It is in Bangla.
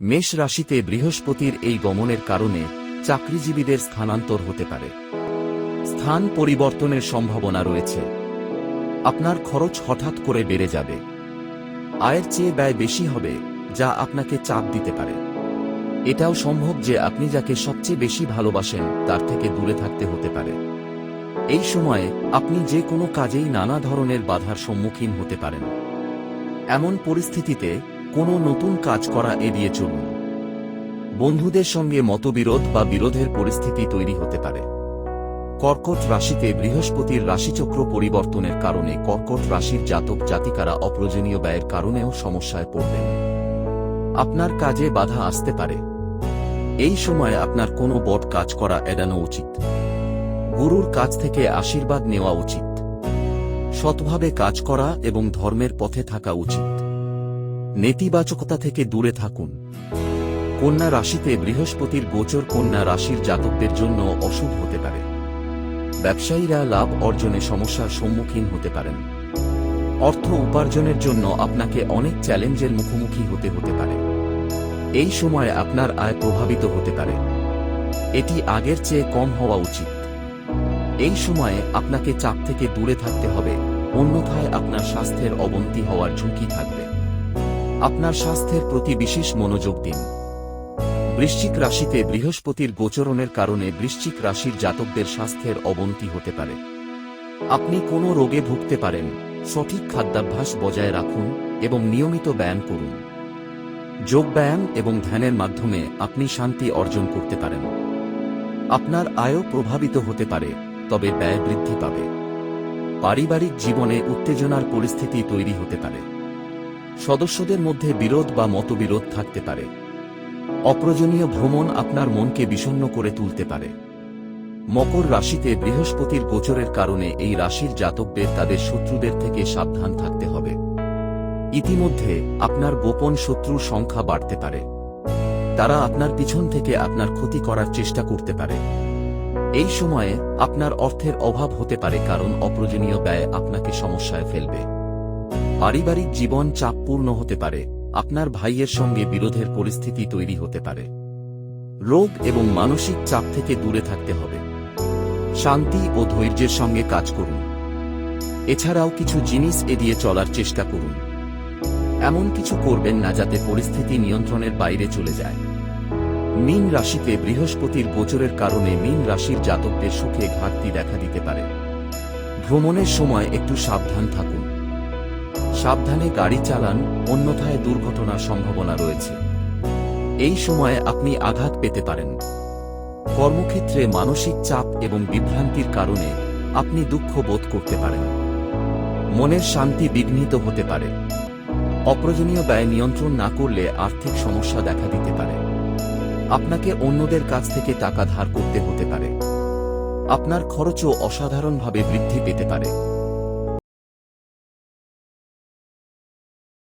মেষ রাশিতে বৃহস্পতির এই গমনের কারণে চাকরিজীবীদের স্থানান্তর হতে পারে। স্থান পরিবর্তনের সম্ভাবনা রয়েছে। আপনার খরচ হঠাৎ করে বেড়ে যাবে। আয়ের চেয়ে ব্যয় বেশি হবে, যা আপনাকে চাপ দিতে পারে। এটাও সম্ভব যে আপনি যাকে সবচেয়ে বেশি ভালোবাসেন তার থেকে দূরে থাকতে হতে পারে। এই সময়ে আপনি যে কোনো কাজেই নানা ধরনের বাধার সম্মুখীন হতে পারেন। এমন পরিস্থিতিতে কোনো নতুন কাজ করা এড়িয়ে চলুন। বন্ধুদের সঙ্গে মতবিরোধ বা বিরোধের পরিস্থিতি তৈরি হতে পারে। কর্কট রাশিতে বৃহস্পতির রাশিচক্র পরিবর্তনের কারণে কর্কট রাশির জাতক জাতিকারা অপ্রয়োজনীয় ব্যয়ের কারণেও সমস্যায় পড়বেন। আপনার কাজে বাধা আসতে পারে। এই সময়ে আপনার কোনো বড় কাজ করা এড়ানো উচিত। গুরুর কাছ থেকে আশীর্বাদ নেওয়া উচিত। সৎভাবে কাজ করা এবং ধর্মের পথে থাকা উচিত। নেতিবাচকতা থেকে দূরে থাকুন। কন্যা রাশিতে বৃহস্পতির গোচর কন্যা রাশির জাতকদের জন্য অশুভ হতে পারে। ব্যবসায়ীরা লাভ অর্জনে সমস্যার সম্মুখীন হতে পারেন। অর্থ উপার্জনের জন্য আপনাকে অনেক চ্যালেঞ্জের মুখোমুখি হতে পারে। এই সময়ে আপনার আয় প্রভাবিত হতে পারে। এটি আগের চেয়ে কম হওয়া উচিত। এই সময়ে আপনাকে চাপ থেকে দূরে থাকতে হবে, অন্যথায় আপনার স্বাস্থ্যের অবনতি হওয়ার ঝুঁকি থাকবে। আপনার স্বাস্থ্যের প্রতি বিশেষ মনোযোগ দিন। বৃশ্চিক রাশিতে বৃহস্পতির গোচরণের কারণে বৃশ্চিক রাশির জাতকদের স্বাস্থ্যের অবনতি হতে পারে। আপনি কোনো রোগে ভুগতে পারেন। সঠিক খাদ্যাভ্যাস বজায় রাখুন এবং নিয়মিত ব্যায়াম করুন। যোগব্যায়াম এবং ধ্যানের মাধ্যমে আপনি শান্তি অর্জন করতে পারেন। আপনার আয়ও প্রভাবিত হতে পারে, তবে ব্যয় বৃদ্ধি পাবে। পারিবারিক জীবনে উত্তেজনার পরিস্থিতি তৈরি হতে পারে। সদস্যদের মধ্যে বিরোধ বা মতবিরোধ থাকতে পারে। অপ্রয়োজনীয় ভ্রমণ আপনার মনকে বিষণ্ণ করে তুলতে পারে। মকর রাশিতে বৃহস্পতির গোচরের কারণে এই রাশির জাতকদের তাদের শত্রুদের থেকে সাবধান থাকতে হবে। ইতিমধ্যে আপনার গোপন শত্রুর সংখ্যা বাড়তে পারে। তারা আপনার পিছন থেকে আপনার ক্ষতি করার চেষ্টা করতে পারে। এই সময়ে আপনার অর্থের অভাব হতে পারে, কারণ অপ্রয়োজনীয় ব্যয় আপনাকে সমস্যায় ফেলবে। পারিবারিক জীবন চাপপূর্ণ হতে পারে। আপনার ভাইয়ের সঙ্গে বিরোধের পরিস্থিতি তৈরি হতে পারে। রোগ এবং মানসিক চাপ থেকে দূরে থাকতে হবে। শান্তি ও ধৈর্যের সঙ্গে কাজ করুন। এছাড়াও কিছু জিনিস এড়িয়ে চলার চেষ্টা করুন। এমন কিছু করবেন না যাতে পরিস্থিতি নিয়ন্ত্রণের বাইরে চলে যায়। মীন রাশিতে বৃহস্পতির গোচরের কারণে মীন রাশির জাতকদের সুখে ঘাটতি দেখা দিতে পারে। ভ্রমণের সময় একটু সাবধান থাকুন। সাবধানে গাড়ি চালান, অন্যথায় দুর্ঘটনার সম্ভাবনা রয়েছে। এই সময়ে আপনি আঘাত পেতে পারেন। কর্মক্ষেত্রে মানসিক চাপ এবং বিভ্রান্তির কারণে আপনি দুঃখ বোধ করতে পারেন। মনের শান্তি বিঘ্নিত হতে পারে। অপ্রয়োজনীয় ব্যয় নিয়ন্ত্রণ না করলে আর্থিক সমস্যা দেখা দিতে পারে। আপনাকে অন্যদের কাছ থেকে টাকা ধার করতে হতে পারে। আপনার খরচও অসাধারণভাবে বৃদ্ধি পেতে পারে।